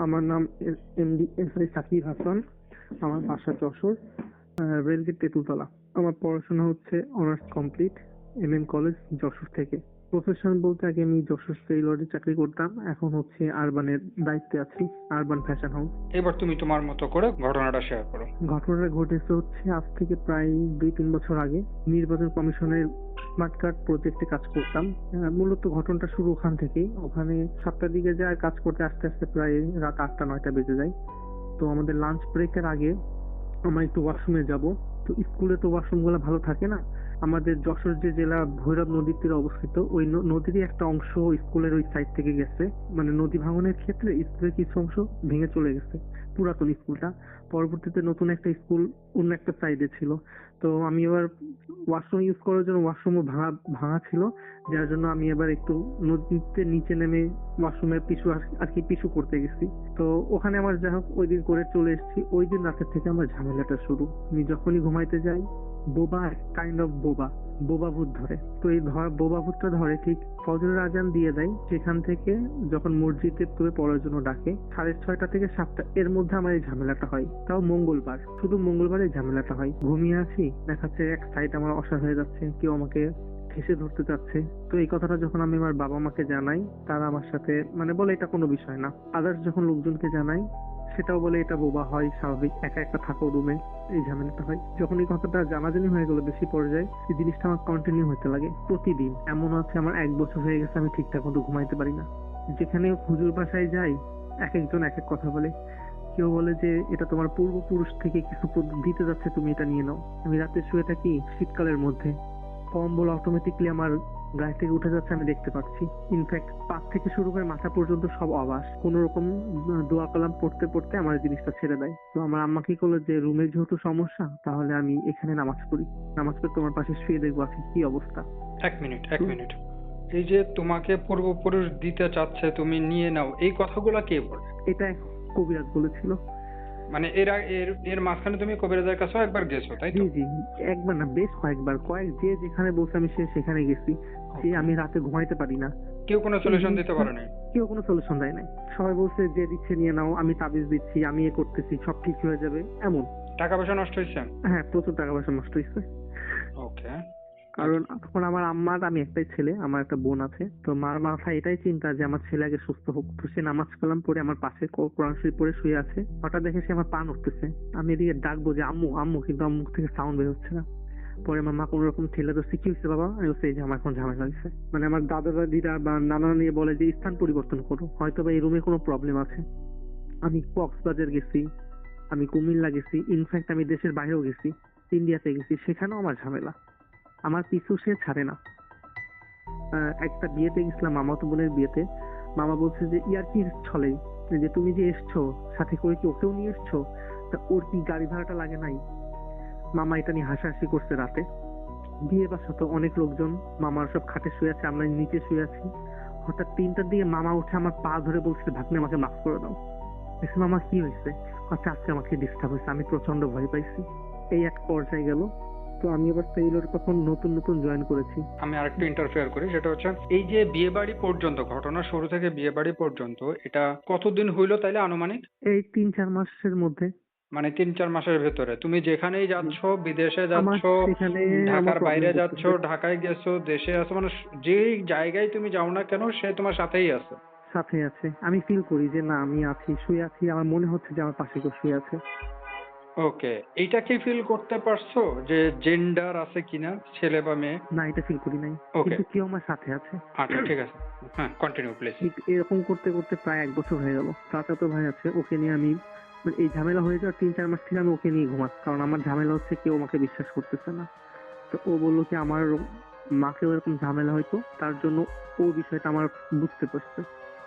আমার নাম MD SI Shakib Hasan. আমার বাসা যশোর, রেলগেট তেঁতুলতলা। আমার পড়াশোনা হচ্ছে honours complete, MM college Jessore থেকে। প্রফেশন বলতে আগে আমি যশোর টেইলরে চাকরি করতাম, এখন হচ্ছে আরবানের দায়িত্বে আছি, আরবান ফ্যাশন হাউস। এবার তুমি তোমার মতো করে ঘটনাটা শেয়ার করো। ঘটনাটা ঘটেছে হচ্ছে আজ থেকে প্রায় 2-3 বছর আগে। নির্বাচন কমিশনের স্মার্ট কার্ড প্রজেক্টে কাজ করতাম। মূলত ঘটনাটা শুরু ওখান থেকেই। ওখানে 7টার দিকে যায়, কাজ করতে আস্তে আস্তে প্রায় রাত 8টা-9টা বেজে যায়। তো আমাদের লাঞ্চ ব্রেকের আগে আমরা একটু ওয়াশরুমে যাব। তো স্কুলে তো ওয়াশরুম গুলো ভালো থাকে না। আমাদের যশোর যে জেলা ভৈরব নদীর তীরে অবস্থিত, ওই নদীরই একটা অংশ স্কুলের ওই সাইড থেকে গেছে। মানে নদী ভাঙনের ক্ষেত্রে স্কুলের কিছু অংশ ভেঙে চলে গেছে, পুরাতন স্কুলটা। পরবর্তীতে নতুন একটা স্কুল অন্য একটা সাইডে ছিল। তো আমি এবার ওয়াশরুম ইউজ করার জন্য ওয়াশরুমও ভাঙা ভাঙা ছিল, যার জন্য আমি এবার একটু নদীতে নিচে নেমে ওয়াশরুমের পিছু আর কি পিছু করতে গেছি। তো ওখানে আমার যাই হোক ওই দিন করে চলে এসেছি। ওই দিন রাতের থেকে আমার ঝামেলাটা শুরু। আমি যখনই ঘুমাইতে যাই, বোবা কাইন্ড অফ বোবা ভূত ধরে। তো এই বোবা ভূতটা ধরে ঠিক ফজরের আজান দিয়ে দেয়। সেখান থেকে যখন মসজিদে তুলে পড়ার জন্য ডাকে 6:30 থেকে 7টা, এর মধ্যে আমার এই ঝামেলাটা হয়। তাও মঙ্গলবার, শুধু মঙ্গলবার এই ঝামেলাটা হয়। ঘুমিয়ে আছি, দেখাচ্ছে এক সাইড আমার অসাড় হয়ে যাচ্ছে, কেউ আমাকে ঠেসে ধরতে চাচ্ছে। তো এই কথাটা যখন আমি আমার বাবা মাকে জানাই, তারা আমার সাথে মানে বলে এটা কোনো বিষয় না। আদার্স যখন লোকজনকে জানাই, সেটাও বলে এটা বোবা হয়, স্বাভাবিক, একা একা থাকো রুমে, এই ঝামেলাটা হয়। যখন এই কথাটা জানাজানি হয়ে গেল বেশি পর্যায়ে, এই জিনিসটা আমার কন্টিনিউ হতে লাগে প্রতিদিন। এমন আছে আমার 1 বছর হয়ে গেছে আমি ঠিকঠাক মতো ঘুমাইতে পারি না। যেখানে হুজুর বাসায় যাই, এক একজন এক এক কথা বলে। কেউ বলে যে এটা তোমার পূর্বপুরুষ থেকে কিছু দিতে যাচ্ছে, তুমি এটা নিয়ে নাও। আমি রাতে শুয়ে থাকি শীতকালের মধ্যে, কম্বল অটোমেটিকলি আমার গায়ে থেকে উঠে যাচ্ছে, আমি দেখতে পাচ্ছি। ইনফ্যাক্ট পা থেকে শুরু করে মাথা পর্যন্ত সব অবাস। কোন রকম দোয়া কালাম পড়তে পড়তে আমার জিনিসটা ছেড়ে দেয়। তো আমার আম্মা কি করলো যে রুমে যেহেতু সমস্যা, তাহলে আমি এখানে নামাজ পড়ি, নামাজ পড়ে তোমার পাশে শুয়ে দেখবো আজকে কি অবস্থা। এক মিনিট। এই যে তোমাকে পূর্বপুরুষ দিতে চাচ্ছে, তুমি নিয়ে নাও, এই কথাগুলা কে বলে? এটা এক কবিরাজ বলেছিল। মানে এর মাঝখানে তুমি কবিরাজের কাছেও একবার গেছো, তাই জি তো? জি, একবার না বেশ কয়েকবার, যে যেখানে বলছে আমি সেখানে গেছি। যে Okay. আমি রাতে ঘুমাইতে পারি না। কেউ কোনো এই সলিউশন দিতে জিনিসটা পারে নাই? কেউ কোনো সলিউশন দেয় নাই। সবাই বলছে যে দিচ্ছে নিয়ে নাও, আমি তাবিজ দিচ্ছি, আমি এ করতেছি, সব ঠিক হয়ে যাবে, এমন। টাকা পয়সা নষ্ট হয়েছে? হ্যাঁ, প্রচুর টাকা পয়সা নষ্ট হয়েছে। ওকে। কারণ তখন আমার আম্মার, আমি একটাই ছেলে, আমার একটা বোন আছে। তো মার মাথায় এটাই চিন্তা যে আমার ছেলে আগে সুস্থ হোক। তো সে নামাজ কালাম পড়ে আমার পাশে কোরআন শরীফ পড়ে শুয়ে আছে। হঠাৎ দেখে সে আমার পা নড়তেছে। আমি এদিকে ডাকবো যে আম্মু আম্মু, কিন্তু আমার মুখ থেকে সাউন্ড বের হচ্ছে না। পরে আমার মা কোন রকম ঠেলে ধরছে, কি হয়েছে বাবা? আমি বলছি এই যে আমার এখন ঝামেলা হয়েছে। মানে আমার দাদা দাদিরা বা নানা নিয়ে বলে যে স্থান পরিবর্তন করো, হয়তো বা এই রুমে কোনো প্রবলেম আছে। আমি কক্সবাজার গেছি, আমি কুমিল্লা গেছি, ইনফ্যাক্ট আমি দেশের বাইরেও গেছি, ইন্ডিয়াতে গেছি, সেখানেও আমার ঝামেলা। আমার পিছু সে ছাড়ে না। একটা বিয়েতে গেছিলাম, মামাতো বোনের বিয়েতে। মামা বলছে যে ইয়ার কি ছলে, যে তুমি যে এসছো সাথে করে কি ওকেও নিয়ে এসছো, তা ওর কি গাড়ি ভাড়াটা লাগে নাই? মামা এটা নিয়ে হাসাহাসি করছে রাতে। বিয়ে বাসা তো অনেক লোকজন, মামার সব খাটে শুয়ে আছে, আমরা নিচে শুয়ে আছি। হঠাৎ 3টার দিকে মামা উঠে আমার পা ধরে বলছে ভাগ্নে আমাকে মাফ করে দাও। বলছি মামা কি হয়েছে? আচ্ছা আজকে আমাকে ডিস্টার্ব হয়েছে, আমি প্রচন্ড ভয় পাইছি। এই এক পর্যায়ে গেল। তো আমি এবার টেইলর তখন নতুন নতুন জয়েন করেছি। আমি আরেকটু ইন্টারফেয়ার করি, সেটা হচ্ছে এই যে বিয়ে বাড়ি পর্যন্ত, ঘটনা শুরু থেকে বিয়ে বাড়ি পর্যন্ত, এটা কতদিন হইলো তাইলে আনুমানিক? এই 3-4 মাসের মধ্যে। মানে 3-4 মাসের ভেতরে তুমি যেখানেই যাচ্ছ, বিদেশে আমার যাচ্ছ, সেখানে আমার ঢাকার প্রবলেম বাইরে যাচ্ছ, করতেছে। ঢাকায় গেছো, দেশে আছো, মানে যেই জায়গায় তুমি যাও না কেন সে তোমার সাথেই আছে। সাথে আছে, আমি ফিল করি যে না আমি আছি, শুয়ে আছি, আমার মনে হচ্ছে যে আমার পাশে কেউ শুয়ে আছে। ওকে, এইটা কি ফিল করতে পারছো যে জেন্ডার আছে কিনা, ছেলে বা মেয়ে? না, এটা ফিল করি নাই, ওকে, কিন্তু কেউ আমার সাথে আছে। আচ্ছা ঠিক আছে। হ্যাঁ, কন্টিনিউ প্লিজ। ঠিক এরকম করতে করতে প্রায় 1 বছর হয়ে গেল। চাচাতো ভাই আছে, ওকে নিয়ে আমি মানে এই ঝামেলা হয়ে যাওয়ার 3-4 মাস থেকে আমি ওকে নিয়ে ঘুমাচ্ছি, কারণ আমার ঝামেলা হচ্ছে কেউ আমাকে বিশ্বাস করতেছে না। তো ও বললো কি আমার মাকেও এরকম ঝামেলা হয়তো, তার জন্য ও বিষয়টা আমার বুঝতে পারছে।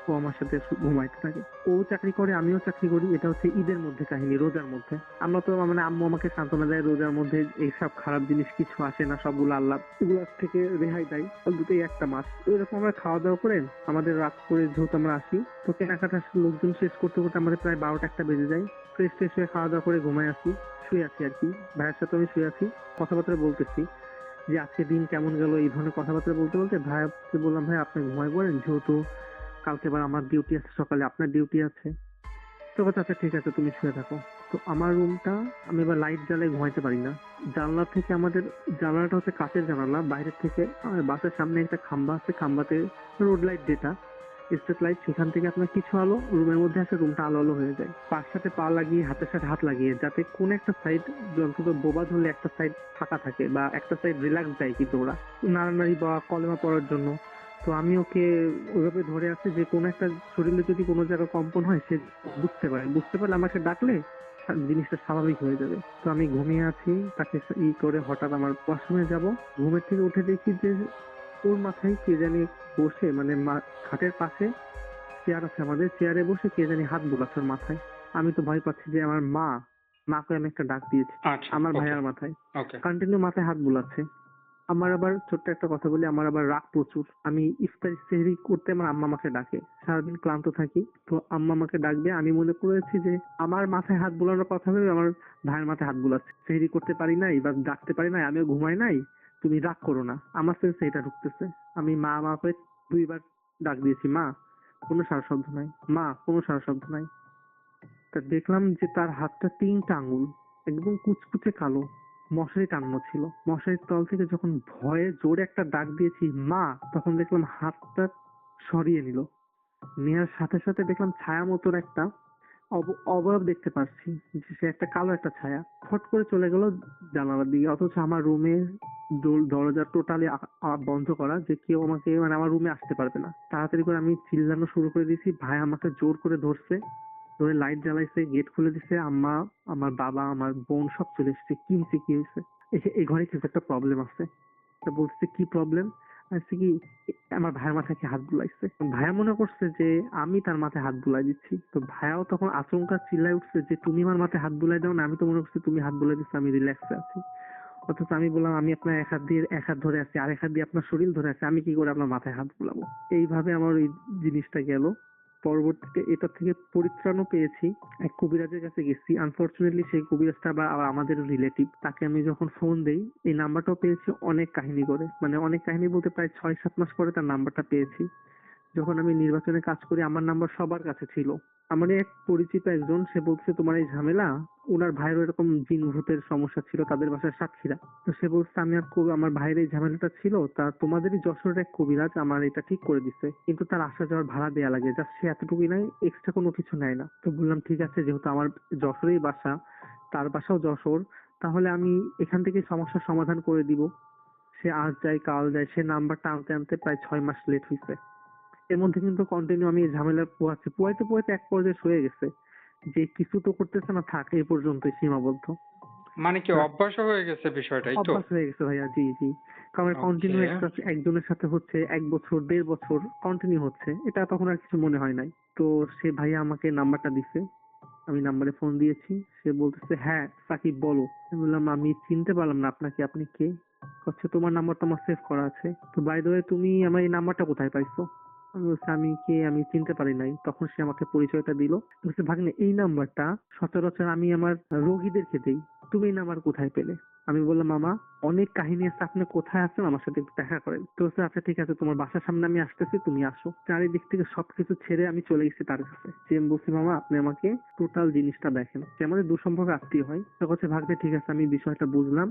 ও আমার সাথে ঘুমাইতে থাকে। ও চাকরি করে, আমিও চাকরি করি। এটা হচ্ছে ঈদের মধ্যে কাহিনী, রোজার মধ্যে। আমরা তো মানে আম্মু আমাকে সান্ত্বনা দেয় রোজার মধ্যে এইসব খারাপ জিনিস কিছু আসে না, সবগুলো আল্লাহ এগুলোর থেকে রেহাই দেয়। দুটোই একটা মাস এরকম আমরা খাওয়া দাওয়া করে আমাদের রাত করে যেহেতু আমরা আসি, তো কেনাকাটা লোকজন শেষ করতে করতে আমাদের প্রায় 12টা-1টা বেজে যায়। ফ্রেশ ট্রেশ হয়ে খাওয়া দাওয়া করে ঘুমায় আসি, শুয়ে আছি আর কি। ভাইয়ের সাথে আমি শুয়ে আছি, কথাবার্তা বলতেছি যে আজকে দিন কেমন গেল, এই ধরনের কথাবার্তা বলতে বলতে ভাইকে বললাম ভাই আপনি ঘুমাই পড়েন, যেহেতু কালকে আবার আমার ডিউটি আছে, সকালে আপনার ডিউটি আছে। তো বলছে আচ্ছা ঠিক আছে তুমি শুয়ে থাকো। তো আমার রুমটা, আমি এবার লাইট জ্বালাই ঘুমাইতে পারি না। জানলা থেকে আমাদের, জানালাটা হচ্ছে কাঁচের জানালা, বাইরের থেকে বাসার সামনে একটা খাম্বা আছে, খাম্বাতে রোড লাইট যেটা স্ট্রিট লাইট, সেখান থেকে আপনার কিছু আলো রুমের মধ্যে আসে, রুমটা আলো আলো হয়ে যায়। পার সাথে পা লাগিয়ে হাতের সাথে হাত লাগিয়ে, যাতে কোন একটা সাইড অন্তত বোবা ধরলে একটা সাইড ফাঁকা থাকে বা একটা সাইড রিল্যাক্স দেয় কিন্তু ওরা নাড়ানাড়ি বা কলেমা পড়ার জন্য। তো আমি ওকে ওইভাবে ধরে আছি যে কোনো একটা শরীরে যদি কোনো জায়গায় কম্পন হয় সে বুঝতে পারলে আমাকে ডাকলে জিনিসটা স্বাভাবিক হয়ে যাবে। তো আমি ঘুমিয়ে আছি, তাকে করে হঠাৎ আমার ওয়াশরুমে যাব, ঘুমের থেকে উঠে দেখি যে ওর মাথায় কে জানি বসে, মানে খাটের পাশে চেয়ার আছে আমাদের, চেয়ারে বসে কে জানি হাত বুলাচ্ছে ওর মাথায়। আমি তো ভয় পাচ্ছি যে আমার মাকে আমি একটা ডাক দিয়েছি আচ্ছা, আমার ওকে, ভাইয়ার মাথায়, ওকে। কন্টিনিউ মাথায় হাত বুলাচ্ছে। আমার আবার ছোট্ট একটা কথা বলি, আমার আবার রাগ প্রচুর। আমি ইফতারি সেহরি করতে আমার আম্মা আমাকে ডাকে, সারাদিন ক্লান্ত থাকি, তো আম্মা আমাকে ডাকবে, আমি মনে করেছি যে আমার মাথায় হাত বুলানোর কথা ভেবে আমার ভাইয়ের মাথায় হাত বুলাচ্ছে। সেহরি করতে পারি নাই বা ডাকতে পারি নাই, আমিও ঘুমাই নাই, তুমি রাগ করো না, আমার সেন্সে এটা ঢুকতেছে। আমি মা মা করে 2 বার ডাক দিয়েছি, মা, কোনো সারা শব্দ নাই, মা, কোনো সারা শব্দ নাই। তা দেখলাম যে তার হাতটা 3টা আঙ্গুল একদম কুচকুচে কালো, মশারি টানানো ছিল। মশারির তল থেকে যখন ভয়ে জোরে একটা ডাক দিয়েছি মা, তখন দেখলাম হাতটা সরিয়ে নিল। নেওয়ার সাথে সাথে দেখলাম ছায়া মতন একটা অবয়ব দেখতে পাচ্ছি, যে সে একটা কালো একটা ছায়া ফট করে চলে গেল জানালার দিকে। অথচ আমার রুমের দরজা টোটালি বন্ধ করা, যে কেউ আমাকে, মানে আমার রুমে আসতে পারবে না। তাড়াতাড়ি করে আমি চিল্লানো শুরু করে দিয়েছি, ভাই আমাকে জোর করে ধরছে, ধরে লাইট জ্বালাইছে, গেট খুলে দিছে, আম্মা, আমার বাবা, আমার বোন সব চলে এসেছে। কি হয়েছে কি হয়েছে, এই ঘরে কিছু একটা প্রবলেম আছে। তা বলছে কি প্রবলেম, আছে কি, আমার ভাইয়ের মাথায় কি হাত বুলাইছে। ভাইয়া মনে করছে যে আমি তার মাথায় হাত বুলাই দিচ্ছি, তো ভাইয়াও তখন আচমকা চিল্লায় উঠছে যে তুমি আমার মাথায় হাত বুলাই দাও না, আমি তো মনে করছি তুমি হাত বুলাই দিচ্ছ, আমি রিল্যাক্সে আছি। অথচ আমি বললাম আমি আপনার এক হাত ধরে আছি, আরেক হাত দিয়ে আপনার শরীর ধরে আছে, আমি কি করে আপনার মাথায় হাত বুলাবো। এইভাবে আমার ওই জিনিসটা গেল। পরবর্তীতে এটা থেকে পরিত্রাণও পেয়েছি, এক কবিরাজের কাছে গেছি। আনফরচুনেটলি সেই কবিরাজটা আবার আমাদের রিলেটিভ, তাকে আমি যখন ফোন দেই, এই নাম্বারটাও পেয়েছি অনেক কাহিনী করে, মানে অনেক কাহিনী বলতে প্রায় 6-7 মাস পরে তার নাম্বারটা পেয়েছি। যখন আমি নির্বাচনে কাজ করি আমার নাম্বার সবার কাছে ছিল। আমার এক পরিচিত একজন, সে বলছে তোমার এই ঝামেলা, ওনার ভাইয়ের এরকম জিন ভূতের সমস্যা ছিল, তাদের বাসায় সাতক্ষীরা। তো সে বলছে আমি আর আমার ভাইয়ের এই ঝামেলাটা ছিল, তা তোমাদেরই যশোরের এক কবিরাজ আমার এটা ঠিক করে দিছে, কিন্তু তার আসা যাওয়ার ভাড়া দেয়া লাগে, জাস্ট সে এতটুকুই নাই, এক্সট্রা কোনো কিছু নেয় না। তো বললাম ঠিক আছে, যেহেতু আমার যশোরেই বাসা, তার বাসাও যশোর, তাহলে আমি এখান থেকে সমস্যার সমাধান করে দিব। সে আজ যায় কাল যায়, সে নাম্বারটা আনতে আনতে প্রায় 6 মাস লেট হয়েছে। এর মধ্যে কিন্তু কন্টিনিউ আমি এই ঝামেলা পোয়াতে পোয়াতে এক পর্যায়ে সয়ে গেছে, যে কিছু তো করতেছে না, থাক এই পর্যন্তই সীমাবদ্ধ। মানে কি অভ্যাস হয়ে গেছে বিষয়টাই তো? অভ্যাস হয়ে গেছে ভাইয়া, জি জি। কারণ কন্টিনিউ ওকে। একটা একজনের সাথে হচ্ছে 1 বছর 1.5 বছর কন্টিনিউ হচ্ছে, এটা তখন আর কিছু মনে হয় নাই। তো সে ভাইয়া আমাকে নাম্বারটা দিছে, আমি নাম্বারে ফোন দিয়েছি। সে বলতেছে হ্যাঁ সাকিব বলো। আমি বললাম আমি চিনতে পারলাম না আপনাকে, আপনি কে। হচ্ছে তোমার নাম্বার তো আমার সেভ করা আছে, তো বাই দ্য ওয়ে তুমি আমার এই নাম্বারটা কোথায় পাইছো। আমি বলছি আমি কে, আমি চিনতে পারি নাই। তখন সে আমাকে পরিচয়টা দিল, বলছে ভাগ্নে এই নাম্বারটা সচরাচর আমি আমার রোগীদেরকে দেই, তুমি এই নাম্বার কোথায় পেলে। আমি বললাম মামা অনেক কাহিনী আছে, আপনি কোথায় আছেন আমার সাথে একটু দেখা করেন। তো বলছে আচ্ছা ঠিক আছে, তোমার বাসার সামনে আমি আসতেছি, তুমি আসো। চারিদিক থেকে সবকিছু ছেড়ে আমি চলে গেছি তার কাছে। যে আমি বলছি মামা আপনি আমাকে টোটাল জিনিসটা দেখেন, যে আমাদের দুঃসম্পর্ক আত্মীয় হয়। তো বলছে ভাগ্নে ঠিক আছে, আমি বিষয়টা বুঝলাম,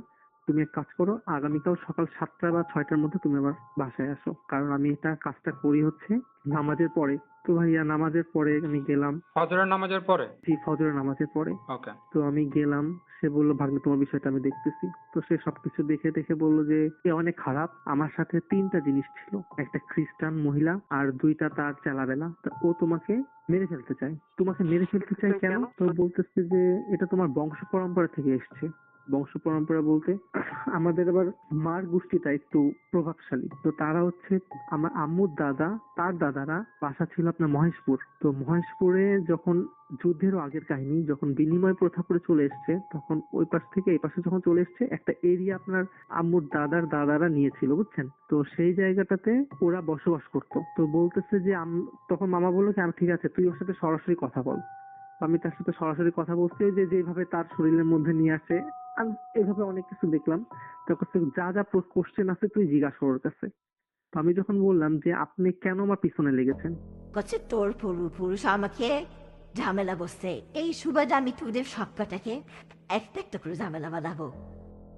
তুমি এক কাজ করো, আগামীকাল সকাল 7টা বা 6টার মধ্যে তুমি আমার বাসায় আসো, কারণ আমি এটা কাজটা করি হচ্ছে নামাজের পরে। তো ভাইয়া নামাজের পরে আমি গেলাম। ফজরের নামাজের পরে? জি, ফজরের নামাজের পরে। ওকে। তো আমি গেলাম, সে বললো ভাগ্নে তোমার বিষয়টা আমি দেখতেছি। তো সে সবকিছু দেখে দেখে বললো যে এ অনেক খারাপ, আমার সাথে 3টা জিনিস ছিল, একটা খ্রিস্টান মহিলা আর 2টা তার চেলাবেলা, তা ও তোমাকে মেরে ফেলতে চায়। তোমাকে মেরে ফেলতে চায় কেন? তো বলতেছে যে এটা তোমার বংশ পরম্পরা থেকে এসছে। বংশ পরম্পরা বলতে আমাদের আবার মার গোষ্ঠীটা একটু প্রভাবশালী, তো তারা হচ্ছে আমার আম্মুর দাদা, তার দাদারা বাসা ছিল আপনার মহেশপুর। তো মহেশপুরে যখন যুদ্ধেরও আগের কাহিনী, যখন বিনিময় প্রথা করে চলে এসছে, তখন ওই পাশ থেকে এই পাশে যখন চলে এসছে, একটা এরিয়া আপনার আম্মুর দাদার দাদারা নিয়েছিল, বুঝছেন। তো সেই জায়গাটাতে ওরা বসবাস করতো। তো বলতেছে যে তখন মামা বললো যে আমি ঠিক আছে তুই ওর সাথে সরাসরি কথা বল। তো আমি তার সাথে সরাসরি কথা বলছি, ওই যে যেভাবে তার শরীরের মধ্যে নিয়ে আসে, আমি এভাবে অনেক কিছু দেখলাম। তার কাছে যা যা কোশ্চেন আছে তুই জিজ্ঞাসা ওর কাছে। তো আমি যখন বললাম যে আপনি কেন আমার পিছনে লেগেছেন। করছে তোর পুরুষ আমাকে ঝামেলা বসছে। এই সুবাদে আমি তোদের সবকটাকে একটা একটা করে ঝামেলা বাঁধাবো।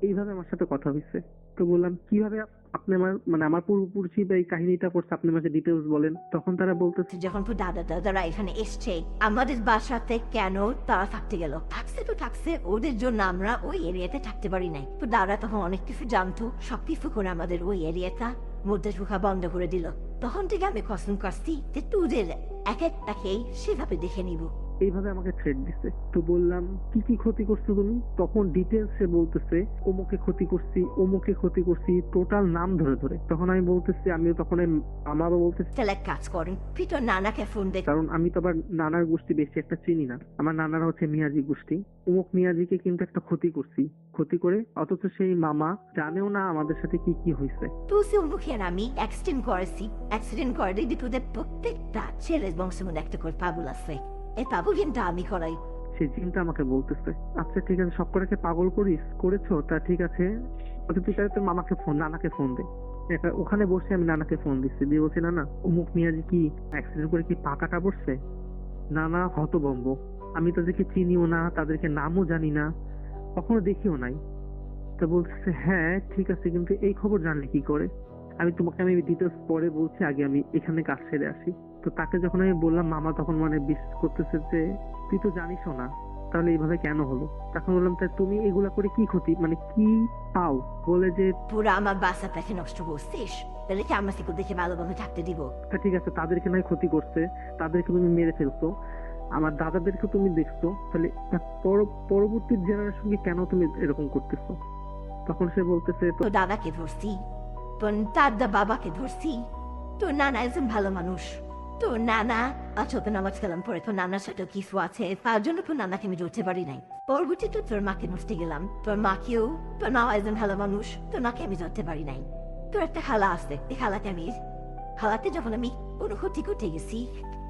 এইভাবে আমার সাথে কথা হয়েছে। তো বললাম কিভাবে আপনি আমার মানে আমার পূর্বপুরুষই বা এই কাহিনীটা করছে, আপনি আমাকে ডিটেলস বলেন। তখন তারা বলতেছে যখন তোর দাদা দাদারা এখানে এসছে আমাদের বাসাতে, কেন তারা থাকতে গেল? থাকছে তো থাকছে, ওদের জন্য আমরা ওই এরিয়াতে থাকতে পারি নাই। তো দাদা তখন অনেক কিছু জানতো, সব কিছু করে আমাদের ওই এরিয়াটা মধ্যে ঢোকা বন্ধ করে দিল। তখন থেকে আমি কসম করছি যে তোদের এক একটাকেই সেভাবে দেখে নিব। এইভাবে আমাকে থ্রেট দিছে। তো বললাম কি কি ক্ষতি করছো তুমি? তখন ডিটেলসে বলতেছে অমুকে ক্ষতি করছি, অমুকে ক্ষতি করছি, টোটাল নাম ধরে ধরে। তখন আমি বলতেছি, আমিও তখন আমারও বলতেছি, তাহলে এক কাজ করেন, তুই তোর নানাকে ফোন দে। কারণ আমি তো আবার নানার গোষ্ঠী বেশি একটা চিনি না। আমার নানারা হচ্ছে মিয়াজি গোষ্ঠী। অমুক মিয়াজিকে কিন্তু একটা ক্ষতি করছি, ক্ষতি করে অথচ সেই মামা জানেও না আমাদের সাথে কি কি হয়েছে। তুই মুখে আমি অ্যাক্সিডেন্ট করেছি, অ্যাক্সিডেন্ট করে দেখবি তোদের প্রত্যেকটা ছেলের বংশের মধ্যে একটা করে পাবুল আছে। এই পাবুল কিন্তু আমি করাই। সেই জিনটা আমাকে বলতেছে, আচ্ছা ঠিক আছে, সবকটাকে পাগল করেছো, তা ঠিক আছে, তুই তাহলে তোর মামাকে ফোন, নানাকে ফোন দে। ওখানে বসে আমি নানাকে ফোন দিচ্ছি, দিয়ে বলছি নানা অমুক মিয়াজি কি অ্যাক্সিডেন্ট করে কি পা কাটা পড়ছে? নানা হতভম্ব, আমি তাদেরকে চিনিও না, তাদেরকে নামও জানি না, কখনো দেখিও নাই। তা বলতেছে হ্যাঁ ঠিক আছে, কিন্তু এই খবর জানলে কি করে? আমি ডিটেলস পরে বলছি, আগে আমি এখানে কাজ সেরে আসি। তো তাকে যখন আমি বললাম, মামা তখন মানে বিশ্বাস করতেছে যে তুই তো জানিসও না, তাহলে এইভাবে কেন হলো? তখন বললাম তাই তুমি এগুলা করে কি ক্ষতি মানে কি পাও? বলে যে পুরো আমার বাসাটাকে নষ্ট করছিস, তাহলে কি আমরা সেগুলো দেখে ভালোভাবে থাকতে দিব? তা ঠিক আছে, তাদেরকে নয় ক্ষতি করছে, তাদেরকে তুমি মেরে ফেলছো, আমার দাদাদেরকে তুমি দেখছো, তাহলে পরবর্তী জেনারেশনকে কেন তুমি এরকম করতেছো? তখন সে বলতেছে তো তোর দাদাকে ধরছি, তোর দাদা বাবাকে ধরছি, তোর নানা একজন ভালো মানুষ। তোর নানা ছোট নামাজ কালাম পরে তোর নানার সাথে কিছু আছে, তার জন্য তোর নানাকে আমি ধরতে পারি নাই। পরবর্তীতে তোর মাকে নষ্ট গেলাম, তোর মাকেও, তোর মা একজন ভালো মানুষ, তোর মাকে আমি ধরতে পারি নাই। তোর একটা খালা আছে, এই খালাতে যখন আমি কোনো ক্ষতি করতে গেছি,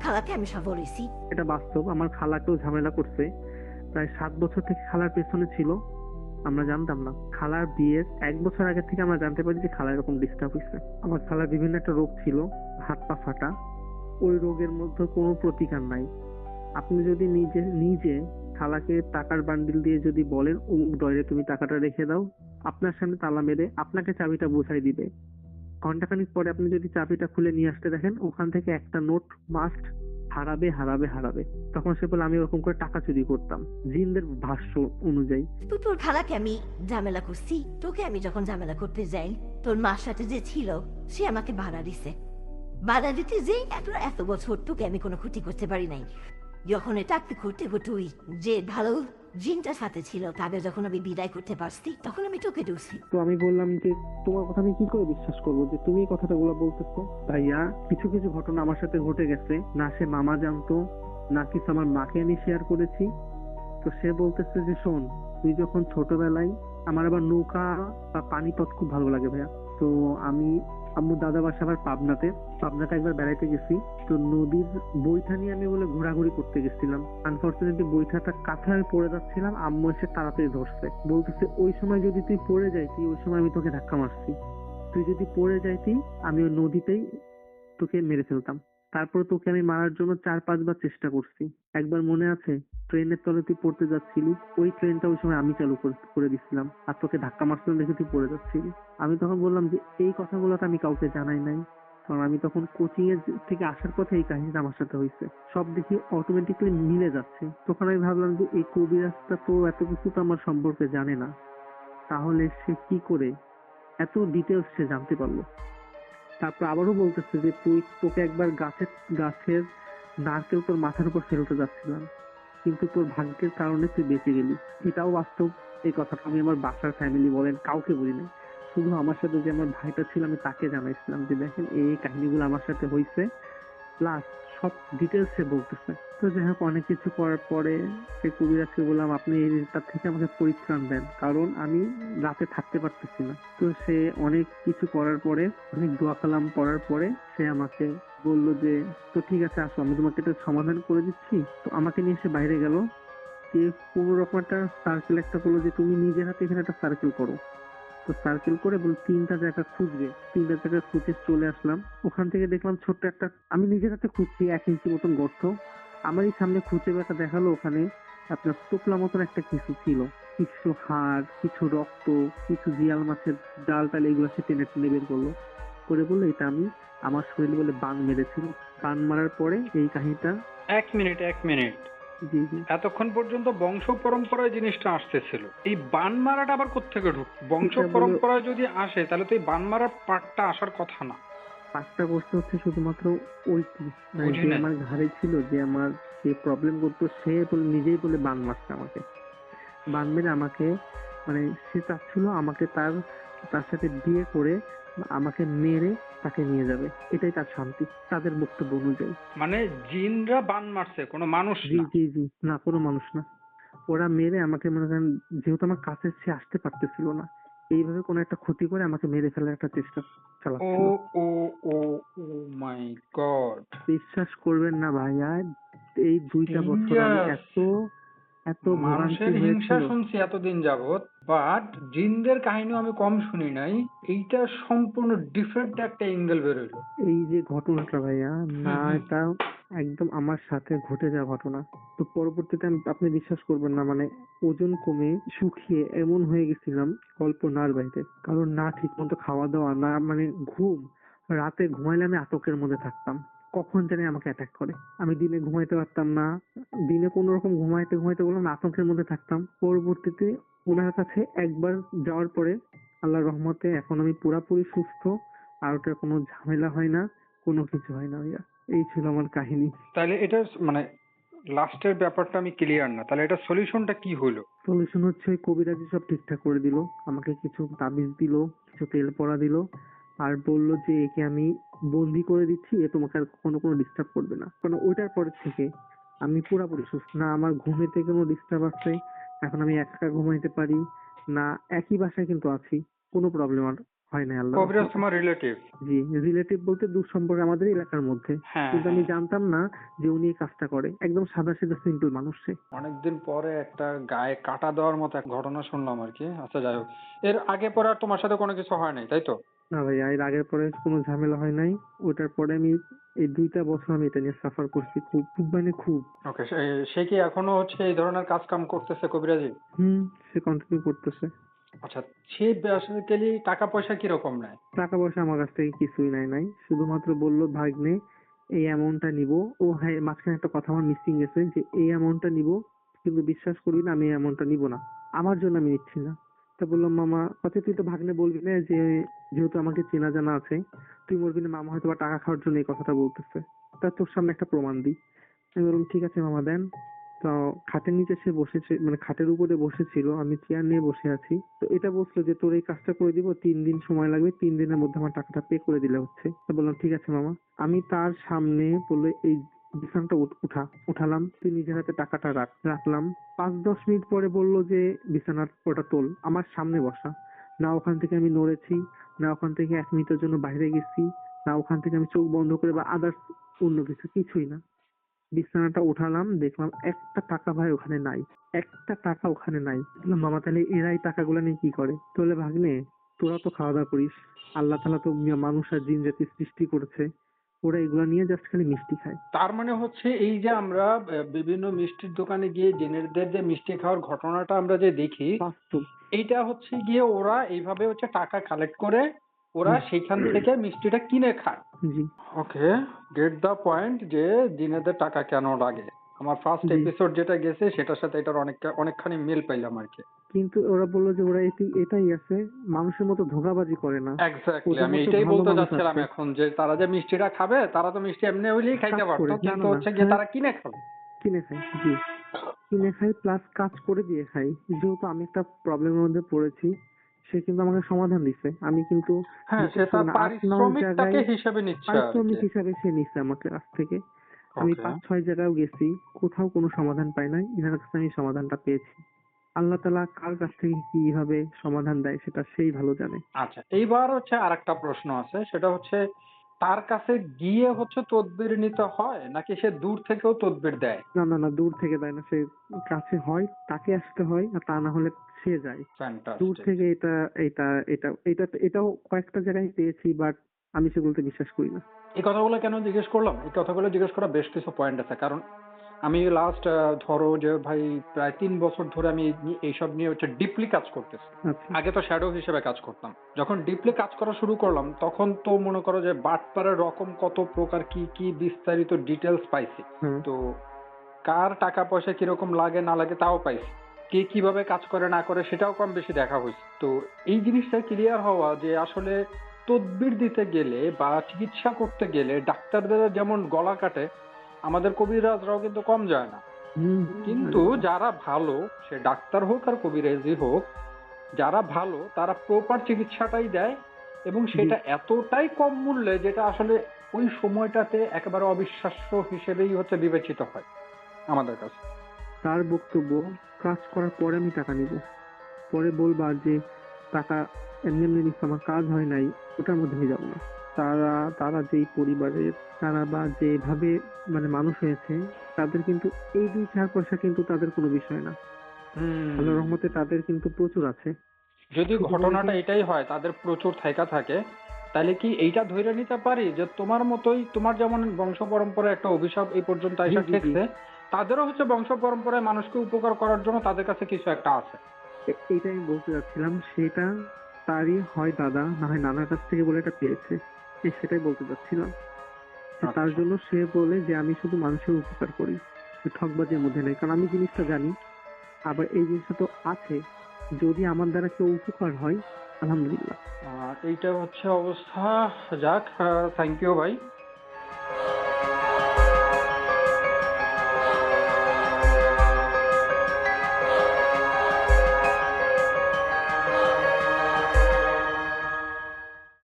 খালাকে আমি সফল হয়েছি। এটা বাস্তব, আমার খালাকেও ঝামেলা করছে। প্রায় 7 বছর থেকে খালার পেছনে ছিল, আমরা জানতাম না। খালার বিয়ের 1 বছর আগে থেকে আমরা জানতে পারি যে খালা এরকম ডিস্টার্ব হয়েছে। আমার খালার বিভিন্ন একটা রোগ ছিল, হাত পা ফাটা। ওই রোগের মধ্যে কোনো প্রতিকার নাই। আপনি যদি নিজে নিজে খালাকে টাকার বান্ডিল দিয়ে যদি বলেন অমুক ডয়ারে তুমি টাকাটা রেখে দাও, আপনার সামনে তালা মেরে আপনাকে চাবিটা বুঝাই দিবে। ঘন্টাখানিক পরে আপনি যদি চাবিটা খুলে নিয়ে আসতে দেখেন ওখান থেকে একটা নোট মাস্ট হারাবে হারাবে হারাবে। তখন সে বলে আমি ওরকম করে টাকা চুরি করতাম, জিনদের ভাষ্য অনুযায়ী। তো তোর খালাকে আমি ঝামেলা করছি, তোকে আমি যখন ঝামেলা করতে যাই, তোর মার সাথে যে ছিল সে আমাকে ভাড়া দিছে। ভাড়া দিতে যে এত বছর তোকে আমি কোনো ক্ষতি করতে পারি নাই। যখন চাকরি করতে তুই যে ভালো জিনটার সাথে ছিল, তাদের যখন আমি বিদায় করতে পারছি, তখন আমি তোকে দোষী। তো আমি বললাম যে তোমার কথা আমি কি করে বিশ্বাস করবো যে তুমি এই কথাটা গুলো বলতেছো? ভাইয়া কিছু কিছু ঘটনা আমার সাথে ঘটে গেছে, না সে মামা জানতো, না কিছু আমার মাকে আমি শেয়ার করেছি। তো সে বলতেছে যে শোন, তুই যখন ছোটবেলায়, আমার আবার নৌকা বা পানিপথ খুব ভালো লাগে ভাইয়া। তো আমি আম্মু দাদা বাসা আবার পাবনাতে একবার বেড়াইতে গেছি। তো নদীর বৈঠা নিয়ে আমি বলে ঘোরাঘুরি করতে গেছিলাম। আনফরচুনেটলি বৈঠাটা কাঁথায় আমি পড়ে যাচ্ছিলাম, আম্মু এসে তাড়াতাড়ি ধরছে। বলতেছে ওই সময় যদি তুই পড়ে যাইতি, ওই সময় আমি তোকে ধাক্কা মারছি, তুই যদি পড়ে যাইতি আমি ওই নদীতেই তোকে মেরে ফেলতাম। তারপর তোকে আমি মারার জন্য 4-5 বার চেষ্টা করছি। একবার মনে আছে ট্রেনের তলে তুই পড়তে যাচ্ছিলি, ওই ট্রেনটা ওই সময় আমি চালু করে দিছিলাম, আর তোকে ধাক্কা মারছিলাম দেখে তুই পড়ে যাচ্ছিলি। আমি তখন বললাম যে এই কথাগুলো তো আমি কাউকে জানাই নাই, কারণ আমি তখন কোচিং এর থেকে আসার পথে এই কাহিনীটা আমার সাথে হয়েছে। সব দেখি অটোমেটিক্যালি মিলে যাচ্ছে। তখন আমি ভাবলাম যে এই কবিরাজটা তো এত কিছু তো আমার সম্পর্কে জানে না, তাহলে সে কি করে এত ডিটেলস সে জানতে পারলো? তারপর আবারও বলতেছে যে তোকে একবার গাছের নারকেল তোর মাথার উপর ফেলতে যাচ্ছিলাম, কিন্তু তোর ভাগ্যের কারণে তুই বেঁচে গেলি। এটাও বাস্তব। এই কথাটা আমি আমার বাসার ফ্যামিলি বলেন কাউকে বলি নাই, শুধু আমার সাথে যে আমার ভাইটা ছিল আমি তাকে জানাইছিলাম যে দেখেন এই কাহিনীগুলো আমার সাথে হয়েছে, প্লাস সব ডিটেলস সে বলতেছে। তো যাই হোক, অনেক কিছু করার পরে সে কবিরাজকে বললাম আপনি তার থেকে আমাকে পরিত্রাণ দেন, কারণ আমি রাতে থাকতে পারতেছি না। তো সে অনেক কিছু করার পরে, অনেক দোয়া কালাম পড়ার পরে সে আমাকে বলল যে তো ঠিক আছে আসো, আমি তোমাকে এটা সমাধান করে দিচ্ছি। তো আমাকে নিয়ে সে বাইরে গেল, যে কোনো রকম একটা সার্কেল একটা করলো যে তুমি নিজের হাতে এখানে একটা সার্কেল করো। তো সার্কেল করে বল 3টা জায়গা খুঁজবে, 3টা জায়গা খুঁজে চলে আসলাম। ওখান থেকে দেখলাম ছোট্ট একটা, আমি নিজের হাতে খুঁজছি 1 ইঞ্চি মতন গর্ত, আমারই সামনে খুঁজে বেড়া দেখালো ওখানে আপনার টোপলা মতন একটা কিছু ছিল, কিছু হাড়, কিছু রক্ত, কিছু জিয়াল মাছের ডাল টাল, এগুলো সে টেনে টেনে বের করলো, করে বললো এটা আমি আমার শরীরে বলে বান মেরেছিল। বান মারার পরে এই কাহিনীটা। এক মিনিট, এক মিনিট। জি জি। এতক্ষণ পর্যন্ত বংশ পরম্পরায় জিনিসটা আসতেছিল, এই বান মারাটা আবার কোত্থেকে ঢুক? বংশ এটা বলো, পরম্পরায় যদি আসে তাহলে তো এই বান মারার পার্টটা আসার কথা না। পাঁচটা করতে হচ্ছে শুধুমাত্র ওইটি, মানে বুঝি যে নাই। আমার ঘাড়ে ছিল, যে আমার যে প্রবলেম করতো, সে বলে নিজেই বলে বান মারছে আমাকে। বান মেরে আমাকে, মানে সে চাচ্ছিল আমাকে তার তার সাথে বিয়ে করে আমাকে মেরে তাকে নিয়ে যাবে, এটাই তার শান্তি তাদের বক্তব্য অনুযায়ী। মানে জিনরা বান মারছে, কোনো মানুষ জি না। জি জি, না কোনো মানুষ না। ওরা মেরে আমাকে, মনে করেন যেহেতু আমার কাছে সে আসতে পারতেছিল না, এইভাবে কোনো একটা ক্ষতি করে আমাকে মেরে ফেলার একটা চেষ্টা ও চালাচ্ছিল। ও ও ও মাই গড। বিশ্বাস করবেন না ভাইয়া, এই 2টা বছর আমি ডেঞ্জারাস। এত এত ভোগান্তি মানুষের হিংসা হয়েছিল। শুনছি এতদিন যাবত, বাট জিনদের কাহিনীও আমি কম শুনি নাই। এইটা সম্পূর্ণ ডিফারেন্ট একটা এঙ্গেল বেরোলো। এই যে ঘটনাটা ভাইয়া, হুম না হুম। এটা একদম আমার সাথে ঘটে যাওয়া ঘটনা। তো পরবর্তীতে আপনি বিশ্বাস করবেন না, মানে ওজন কমে শুকিয়ে এমন হয়ে গেছিলাম কল্পনার বাইরে। কারণ না ঠিক মতো খাওয়া দাওয়া, না মানে ঘুম, রাতে ঘুমাইলে আমি আতঙ্কের মধ্যে থাকতাম কখন জানি আমাকে অ্যাটাক করে। আমি দিনে ঘুমাইতে পারতাম না, দিনে কোনো রকম ঘুমাইতে ঘুমাইতে বললাম আতঙ্কের মধ্যে থাকতাম। পরবর্তীতে ওনার কাছে একবার যাওয়ার পরে আল্লাহর রহমতে এখন আমি পুরাপুরি সুস্থ, আর ওটার কোনো ঝামেলা হয় না, কোনো কিছু হয় না ভাইয়া। এই ছিল আমার কাহিনী। তাহলে এটা মানে লাস্টের ব্যাপারটা আমি ক্লিয়ার না, তাহলে এটা সলিউশনটা কি হলো? সলিউশন হচ্ছে ওই কবিরাজি সব ঠিকঠাক করে দিল, আমাকে কিছু তাবিজ দিল, কিছু তেল পড়া দিল, আর বলল যে একে আমি বন্দি করে দিচ্ছি, এ তোমাকে আর কখনো কোনো ডিস্টার্ব করবে না। কারণ ওইটার পর থেকে আমি পুরাপুরি সুস্থ, না আমার ঘুমেতে কোনো ডিস্টার্ব আছে, এখন আমি একা ঘুমাইতে পারি, না একই বাসায় কিন্তু আছি, কোনো প্রবলেম আর হয় না আল্লাহর কবিরাজ রহমতে। তোমার রিলেটিভ? জি, রিলেটিভ বলতে দূর সম্পর্ক আমাদের এলাকার মধ্যে, হ্যাঁ কিন্তু আমি হ্যাঁ। জানতাম না যে উনি এই কাজটা করে। একদম সাদা সিধা সিম্পল মানুষ সে। অনেকদিন পরে একটা গায়ে কাটা দেওয়ার মতো এক ঘটনা শুনলাম আর কি। আচ্ছা যাই হোক, এর আগে পরে আর তোমার সাথে কোনো কিছু হয় নাই তাই তো? না ভাই, এর আগের পরে কোনো ঝামেলা হয় নাই। ওটার পরে আমি এই 2টা বছর আমি এটা নিয়ে সাফার করছি, খুব খুব মানে খুব। ওকে, সে কি এখনো হচ্ছে এই ধরনের কাজ কাম করতেছে কবিরাজি? হুম, সে কন্টিনিউ করতেছে। আচ্ছা, সে বেসিক্যালি টাকা পয়সা কিরকম নেয়? টাকা পয়সা আমার কাছ থেকে কিছুই নাই, শুধুমাত্র বললো ভাগ্নে এই অ্যামাউন্টটা নিব। ও হ্যাঁ, মাঝখানে একটা কথা আমার মিসিং গেছে, যে এই অ্যামাউন্টটা নিব, কিন্তু বিশ্বাস করবি না আমি এই অ্যামাউন্টটা নিব না, আমার জন্য আমি নিচ্ছি না। তা বললাম মামা, কথা তুই তো ভাগ্নে বলবি না, যে যেহেতু আমাকে চেনা জানা আছে, তুই বলবি না মামা হয়তো বা টাকা খাওয়ার জন্য এই কথাটা বলতেছে, তা তোর সামনে একটা প্রমাণ দিই। আমি বললাম ঠিক আছে মামা দেন। তো খাটের নিচে সে বসেছে, মানে খাটের উপরে বসেছিল, আমি চেয়ার নিয়ে বসে আছি। তো এটা বলছিল যে তোর এই কাজটা করে দিব, 3 দিন সময় লাগবে, 3 দিনের মধ্যে আমার টাকাটা পে করে দিলে হচ্ছে। তো বললাম ঠিক আছে মামা। আমি তার সামনে বললো এই বিছানাটা উঠালাম, তুই নিজের হাতে টাকাটা রাখলাম। 5-10 মিনিট পরে বললো যে বিছানার ওটা তোল, আমার সামনে বসা। না ওখান থেকে আমি নড়েছি, না ওখান থেকে 1 মিনিটের জন্য বাইরে গেছি, না ওখান থেকে আমি চোখ বন্ধ করে বা আদার্স অন্য কিছু, কিছুই না। বিছানাটা উঠালাম, দেখলাম একটা টাকা ভাই ওখানে নাই, একটা টাকা ওখানে নাই। বললাম মামা তাহলে এরা এই টাকাগুলো নিয়ে কি করে? তো বলে ভাগ্নে তোরা তো খাওয়া দাওয়া করিস, আল্লাহ তাআলা তো মানুষ আর জিন জাতি সৃষ্টি করেছে, ওরা এগুলা নিয়ে জাস্ট খালি মিষ্টি খায়। তার মানে হচ্ছে এই যে আমরা বিভিন্ন মিষ্টির দোকানে গিয়ে জেনেদের যে মিষ্টি খাওয়ার ঘটনাটা আমরা যে দেখি, বাস্তব। এইটা হচ্ছে গিয়ে ওরা এইভাবে হচ্ছে টাকা কালেক্ট করে ওরা হুম, সেইখান থেকে মিষ্টিটা কিনে খায়। জি ওকে, গেট দ্য পয়েন্ট যে জিনেদের টাকা কেন লাগে। আমার ফার্স্ট জি। এপিসোড যেটা গেছে সেটার সাথে এটার অনেকখানি মিল পাইলাম আর কি। কিন্তু ওরা বললো যে ওরা এটাই আছে, মানুষের মতো ধোঁকাবাজি করে না, এক্স্যাক্টলি, ওদের আমি মতো এটাই ভালো বলতে মানুষ যাচ্ছিলাম আছে। এখন, যে তারা যে মিষ্টিটা খাবে তারা তো মিষ্টি এমনি হইলেই কাজ খাইতে পারতো, করে, না কিন্তু না না, হচ্ছে গিয়ে হ্যাঁ, তারা কিনে খাবে। কিনে খাই, জি, কিনে খাই প্লাস কাজ করে দিয়ে খাই। যেহেতু আমি একটা প্রবলেমের মধ্যে পড়েছি, সে কিন্তু আমাকে সমাধান দিছে। আমি কিন্তু হ্যাঁ, সে বিশ্বাস তার করবেন না, 8-9 পারিশ্রমিকটাকে জায়গায় হিসেবে নিচ্ছে আর পারিশ্রমিক কি। হিসাবে সে নিছে আমাকে কাছ থেকে। আমি ওকে। 5-6 জায়গায়ও গেছি, কোথাও কোনো সমাধান পাই নাই, ইনার কাছে আমি সমাধানটা পেয়েছি। আল্লাহ তাআলা কার কাছ থেকে কিভাবে সমাধান দেয় সেটা সেই ভালো জানে। আচ্ছা, এইবার হচ্ছে আরেকটা প্রশ্ন আছে, সেটা হচ্ছে তার কাছে গিয়ে হচ্ছে তদবির নিতে হয় নাকি সে দূর থেকেও তদবির দেয়? না না না, দূর থেকে দেয় না, সে কাছে হয়, তাকে আসতে হয়, আর তা না হলে সে যায়। দূর ফ্যান্টাস্টিক। থেকে এটা এটা এটা এটা এটাও কয়েকটা জায়গায় পেয়েছি, বাট আমি সেগুলোতে বিশ্বাস করি না। এই কথাগুলো কেন জিজ্ঞেস করলাম, এই কথাগুলো জিজ্ঞেস করা বেশ কিছু পয়েন্ট আছে, কারণ আমি লাস্ট ধরো যে ভাই প্রায় 3 বছর ধরে আমি এইসব নিয়ে হচ্ছে ডিপলি কাজ করতেছি। আচ্ছা। আগে তো শ্যাডো হিসেবে কাজ করতাম। যখন ডিপলি কাজ করা শুরু করলাম তখন তো মনে করো যে বাটপারের রকম কত প্রকার কি কি বিস্তারিত ডিটেলস পাইছি। হুম। তো কার টাকা পয়সা কিরকম লাগে না লাগে তাও পাইছি, কে কিভাবে কাজ করে না করে সেটাও কম বেশি দেখা হয়েছে। তো এই জিনিসটা ক্লিয়ার হওয়া যে আসলে তদবির দিতে গেলে বা চিকিৎসা করতে গেলে ডাক্তারদের যেমন গলা কাটে, আমাদের কবিরাজরাও কিন্তু কম যায় না। হুম। কিন্তু যারা ভালো, সে ডাক্তার হোক আর কবিরাজি হোক, যারা ভালো তারা প্রপার চিকিৎসাটাই দেয় এবং সেটা এতটাই কম মূল্যে যেটা আসলে ওই সময়টাতে একেবারে অবিশ্বাস্য হিসেবেই হচ্ছে বিবেচিত হয় আমাদের কাছে। তার বক্তব্য, কাজ করার পরে আমি টাকা নিব, পরে বলবা যে টাকা এমনি এমনি নিচ্ছ, আমার কাজ হয় নাই, ওটার মধ্যে আমি যাবো না। তারা তারা যেই পরিবারের, তারা বা যেভাবে মানে মানুষ হয়েছে, তাদের কিন্তু এই 2-4 পয়সা কিন্তু তাদের কোনো বিষয় না। আল্লাহর রহমতে তাদের কিন্তু প্রচুর আছে। যদি শুধু ঘটনাটা বলে এটাই হয় তাদের প্রচুর থাইকা থাকে, তাহলে কি এইটা ধরে নিতে পারি যে তোমার মতোই, তোমার যেমন বংশ পরম্পরায় একটা অভিশাপ এই পর্যন্ত জি, আইসা জি, জি। ঠেকছে, তাদেরও হচ্ছে বংশ পরম্পরায় মানুষকে উপকার করার জন্য তাদের কাছে কিছু একটা আছে। এইটা আমি বলতে যাচ্ছিলাম, সেটা তারই হয় দাদা না হয় নানার কাছ থেকে বলে এটা পেয়েছে। সেটাই বলতে যাচ্ছিলাম যে তার আচ্ছা। জন্য সে বলে যে আমি শুধু মানুষের উপকার করি, ঠকবাজির মধ্যে নেই। কারণ আমি জিনিসটা জানি, আবার এই জিনিসটা তো আছে, যদি আমার দ্বারা কেউ উপকার হয় আলহামদুলিল্লাহ। এইটা হচ্ছে অবস্থা। যাক, থ্যাংক ইউ ভাই।